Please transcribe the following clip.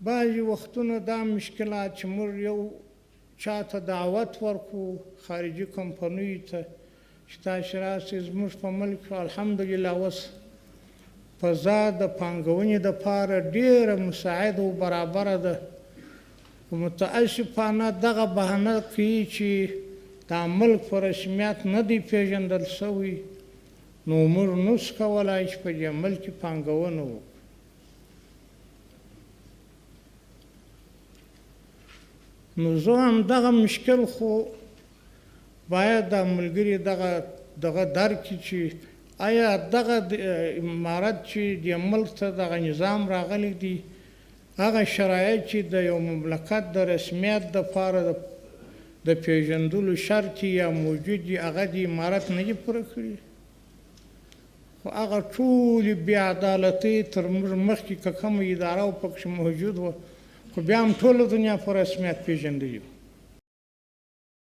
بعضې وختونه دا مشکلات چې موږ یو چاته دعوت ورکړو خارجي کمپنیو ته چې تاسې راسئ زموږ په ملک کې الحمدلله اوس فضا د پانګونې دپاره ډېره مساعده او برابره ده خو متاسفانه دغه بهانه کوي چې دا ملک په رسمیت نه دی پېژندل سوی نو موږ نشو کولی چې په دې ملک کې پانګونه وکړو نو زه هم دغه مشکل خو باید دا ملګري دغه درک کړي چې آیا دغه امارت چې دې ملک ته دغه نظام راغلی دی هغه شرایط چې د یو مملکت د رسمیت دپاره د پېژندلو شرط یا موجود دي هغه د امارت نه دي پوره کړي خو هغه ټولې بې عدالتۍ تر موږ مخکې که کومه اداره پکښې موجود وه خو بیا هم ټوله دنیا په رسمیت پېژندلي وو